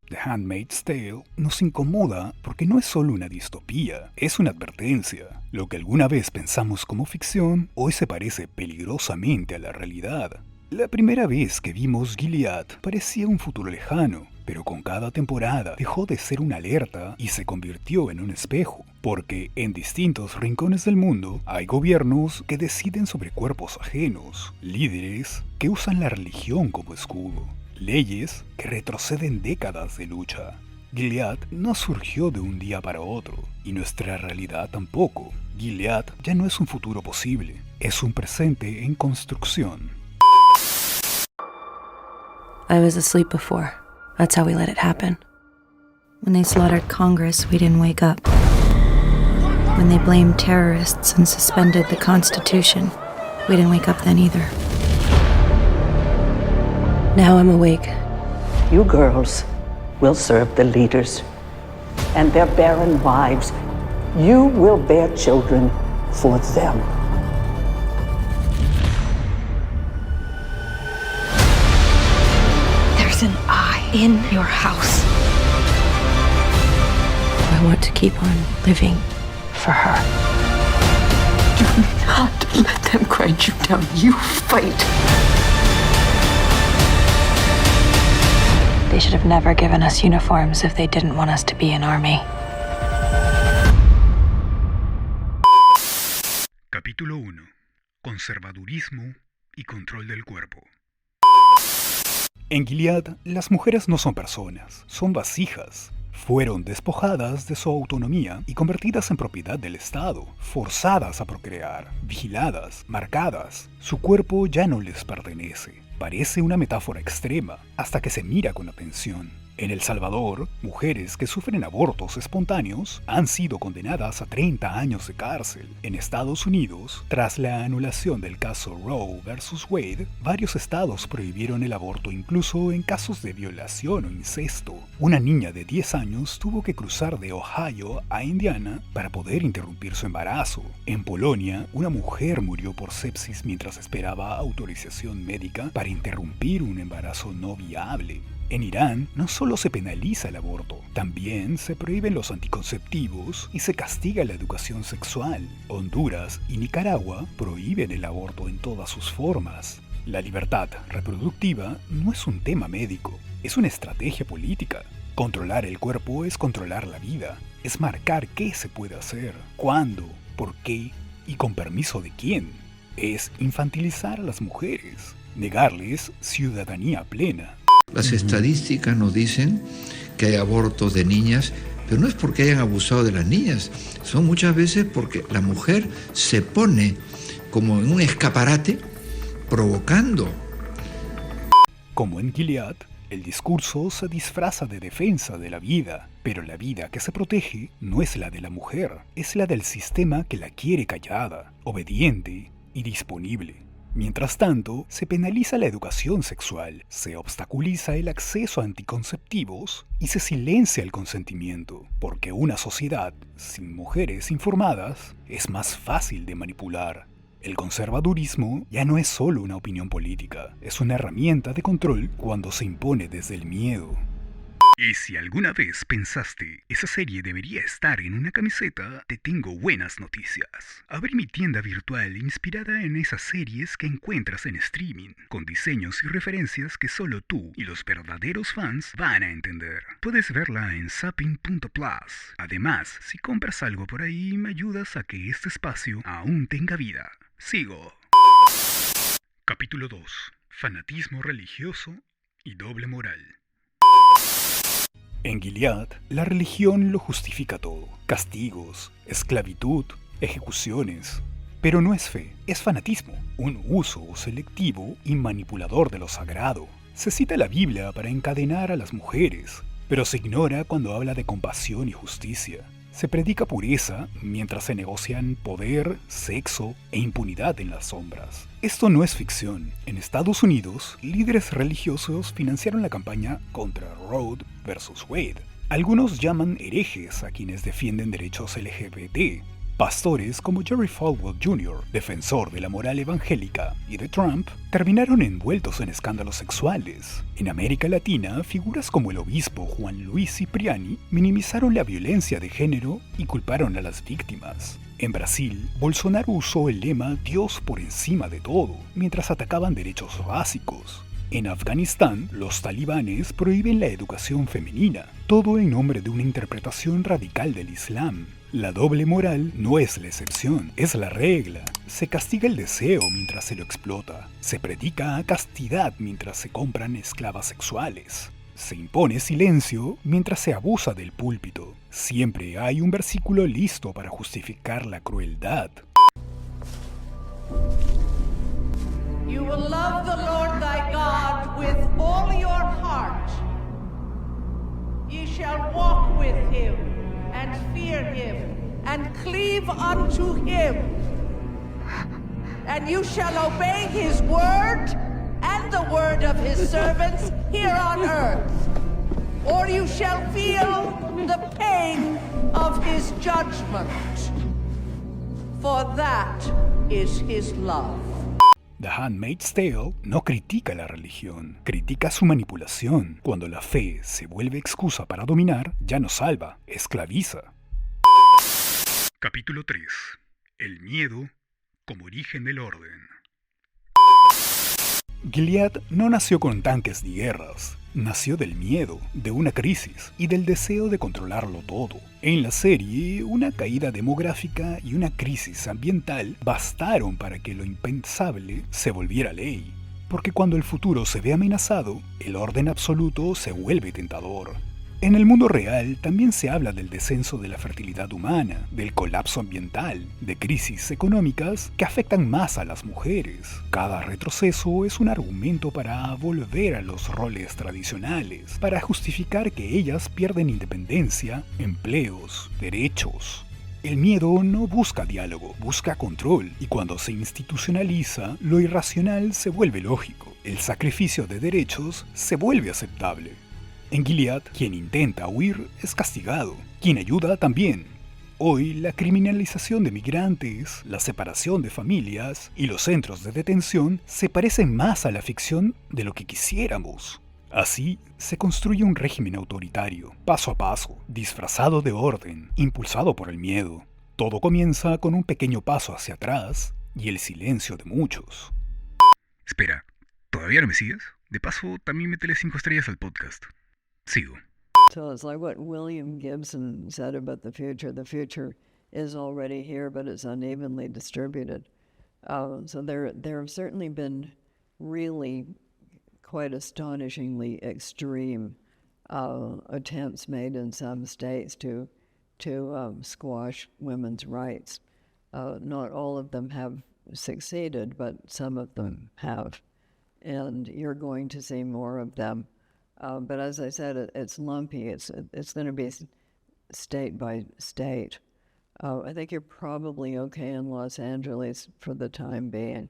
The Handmaid's Tale nos incomoda porque no es solo una distopía, es una advertencia. Lo que alguna vez pensamos como ficción, hoy se parece peligrosamente a la realidad. La primera vez que vimos Gilead parecía un futuro lejano, pero con cada temporada dejó de ser una alerta y se convirtió en un espejo, porque en distintos rincones del mundo hay gobiernos que deciden sobre cuerpos ajenos, líderes que usan la religión como escudo, leyes que retroceden décadas de lucha. Gilead no surgió de un día para otro, y nuestra realidad tampoco. Gilead ya no es un futuro posible, es un presente en construcción. I was asleep before. That's how we let it happen. When they slaughtered Congress, we didn't wake up. When they blamed terrorists and suspended the Constitution, we didn't wake up then either. Now I'm awake. You girls will serve the leaders and their barren wives. You will bear children for them. There's an eye in your house. I want to keep on living for her. Do not let them grind you down. You fight. They should have never given us uniforms if they didn't want us to be an army. Capítulo 1. Conservadurismo y control del cuerpo. En Gilead, las mujeres no son personas, son vasijas. Fueron despojadas de su autonomía y convertidas en propiedad del Estado, forzadas a procrear, vigiladas, marcadas. Su cuerpo ya no les pertenece. Parece una metáfora extrema, hasta que se mira con atención. En El Salvador, mujeres que sufren abortos espontáneos han sido condenadas a 30 años de cárcel. En Estados Unidos, tras la anulación del caso Roe vs. Wade, varios estados prohibieron el aborto incluso en casos de violación o incesto. Una niña de 10 años tuvo que cruzar de Ohio a Indiana para poder interrumpir su embarazo. En Polonia, una mujer murió por sepsis mientras esperaba autorización médica para interrumpir un embarazo no viable. En Irán no solo se penaliza el aborto, también se prohíben los anticonceptivos y se castiga la educación sexual. Honduras y Nicaragua prohíben el aborto en todas sus formas. La libertad reproductiva no es un tema médico, es una estrategia política. Controlar el cuerpo es controlar la vida, es marcar qué se puede hacer, cuándo, por qué y con permiso de quién. Es infantilizar a las mujeres, negarles ciudadanía plena. Las estadísticas nos dicen que hay abortos de niñas, pero no es porque hayan abusado de las niñas, son muchas veces porque la mujer se pone como en un escaparate provocando. Como en Gilead, el discurso se disfraza de defensa de la vida, pero la vida que se protege no es la de la mujer, es la del sistema que la quiere callada, obediente y disponible. Mientras tanto, se penaliza la educación sexual, se obstaculiza el acceso a anticonceptivos y se silencia el consentimiento, porque una sociedad sin mujeres informadas es más fácil de manipular. El conservadurismo ya no es solo una opinión política, es una herramienta de control cuando se impone desde el miedo. Y si alguna vez pensaste, esa serie debería estar en una camiseta, te tengo buenas noticias. Abrí mi tienda virtual inspirada en esas series que encuentras en streaming, con diseños y referencias que solo tú y los verdaderos fans van a entender. Puedes verla en zapping.plus. Además, si compras algo por ahí, me ayudas a que este espacio aún tenga vida. Sigo. Capítulo 2. Fanatismo religioso y doble moral. En Gilead, la religión lo justifica todo. Castigos, esclavitud, ejecuciones. Pero no es fe, es fanatismo, un uso selectivo y manipulador de lo sagrado. Se cita la Biblia para encadenar a las mujeres, pero se ignora cuando habla de compasión y justicia. Se predica pureza mientras se negocian poder, sexo e impunidad en las sombras. Esto no es ficción. En Estados Unidos, líderes religiosos financiaron la campaña contra Roe vs. Wade. Algunos llaman herejes a quienes defienden derechos LGBT. Pastores como Jerry Falwell Jr., defensor de la moral evangélica, y de Trump, terminaron envueltos en escándalos sexuales. En América Latina, figuras como el obispo Juan Luis Cipriani minimizaron la violencia de género y culparon a las víctimas. En Brasil, Bolsonaro usó el lema Dios por encima de todo, mientras atacaban derechos básicos. En Afganistán, los talibanes prohíben la educación femenina, todo en nombre de una interpretación radical del Islam. La doble moral no es la excepción, es la regla. Se castiga el deseo mientras se lo explota. Se predica castidad mientras se compran esclavas sexuales. Se impone silencio mientras se abusa del púlpito. Siempre hay un versículo listo para justificar la crueldad. You will love the Lord thy God with all your heart. Ye shall walk with him, and fear him, and cleave unto him. And you shall obey his word, and the word of his servants here on earth. Or you shall feel the pain of his judgment. For that is his love. The Handmaid's Tale no critica la religión, critica su manipulación. Cuando la fe se vuelve excusa para dominar, ya no salva, esclaviza. Capítulo 3. El miedo como origen del orden. Gilead no nació con tanques ni guerras. Nació del miedo, de una crisis y del deseo de controlarlo todo. En la serie, una caída demográfica y una crisis ambiental bastaron para que lo impensable se volviera ley. Porque cuando el futuro se ve amenazado, el orden absoluto se vuelve tentador. En el mundo real también se habla del descenso de la fertilidad humana, del colapso ambiental, de crisis económicas que afectan más a las mujeres. Cada retroceso es un argumento para volver a los roles tradicionales, para justificar que ellas pierden independencia, empleos, derechos. El miedo no busca diálogo, busca control, y cuando se institucionaliza, lo irracional se vuelve lógico. El sacrificio de derechos se vuelve aceptable. En Gilead, quien intenta huir es castigado, quien ayuda también. Hoy, la criminalización de migrantes, la separación de familias y los centros de detención se parecen más a la ficción de lo que quisiéramos. Así, se construye un régimen autoritario, paso a paso, disfrazado de orden, impulsado por el miedo. Todo comienza con un pequeño paso hacia atrás y el silencio de muchos. Espera, ¿todavía no me sigues? De paso, también métele 5 estrellas al podcast. Sigo. So it's like what William Gibson said about the future. The future is already here, but it's unevenly distributed. So there have certainly been really quite astonishingly extreme attempts made in some states to squash women's rights. Not all of them have succeeded, but some of them have. And you're going to see more of them. But as I said, it's lumpy. It's going to be state by state. I think you're probably okay in Los Angeles for the time being.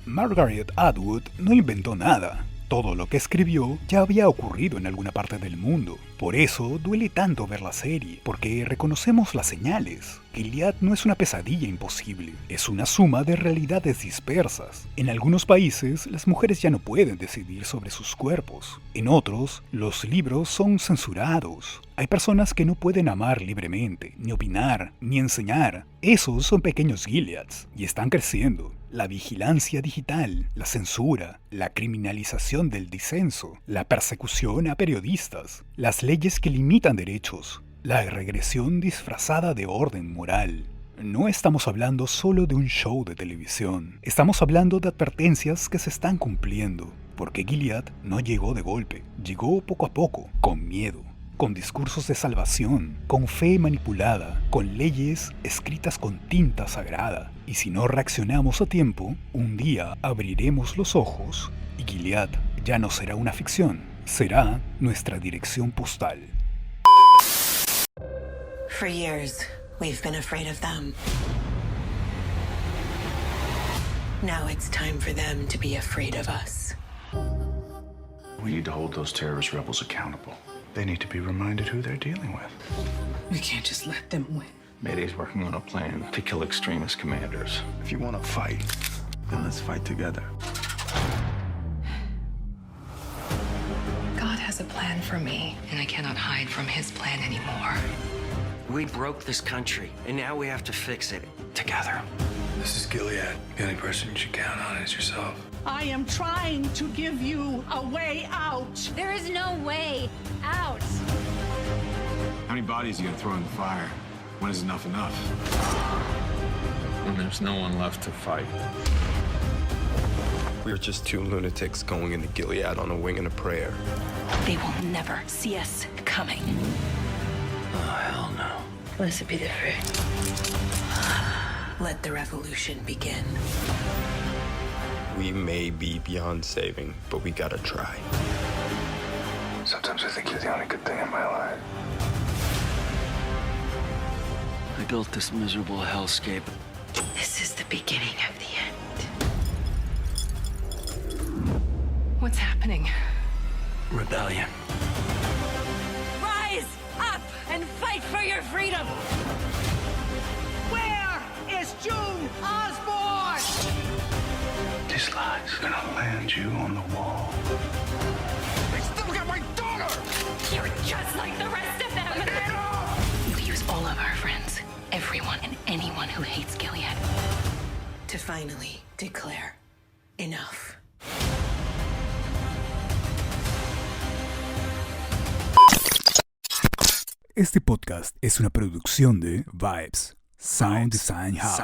Margaret Atwood no inventó nada. Todo lo que escribió ya había ocurrido en alguna parte del mundo. Por eso duele tanto ver la serie, porque reconocemos las señales. Gilead no es una pesadilla imposible, es una suma de realidades dispersas. En algunos países, las mujeres ya no pueden decidir sobre sus cuerpos. En otros, los libros son censurados. Hay personas que no pueden amar libremente, ni opinar, ni enseñar. Esos son pequeños Gileads, y están creciendo. La vigilancia digital, la censura, la criminalización del disenso, la persecución a periodistas, las leyes que limitan derechos, la regresión disfrazada de orden moral. No estamos hablando solo de un show de televisión, estamos hablando de advertencias que se están cumpliendo, porque Gilead no llegó de golpe, llegó poco a poco, con miedo, con discursos de salvación, con fe manipulada, con leyes escritas con tinta sagrada. Y si no reaccionamos a tiempo, un día abriremos los ojos y Gilead ya no será una ficción, será nuestra dirección postal. For years, we've been afraid of them. Now it's time for them to be afraid of us. We need to hold those terrorist rebels accountable. They need to be reminded who they're dealing with. We can't just let them win. Mayday's working on a plan to kill extremist commanders. If you want to fight, then let's fight together. God has a plan for me, and I cannot hide from his plan anymore. We broke this country, and now we have to fix it together. This is Gilead. The only person you should count on is yourself. I am trying to give you a way out. There is no way out. How many bodies are you gonna throw in the fire? When is enough enough? When there's no one left to fight. We were just two lunatics going into Gilead on a wing and a prayer. They will never see us coming. Oh, hell no. Blessed be the fruit. Let the revolution begin. We may be beyond saving, but we gotta try. Sometimes I think you're the only good thing in my life. I built this miserable hellscape. This is the beginning of the end. What's happening? Rebellion. Rise up and fight for your freedom. Where is June Osborne? This lie's gonna land you on the wall. They still got my daughter! You're just like the rest of them. We'll use all of our friends, everyone and anyone who hates Gilead, to finally declare enough. Este podcast es una producción de Vibes Sound Design House.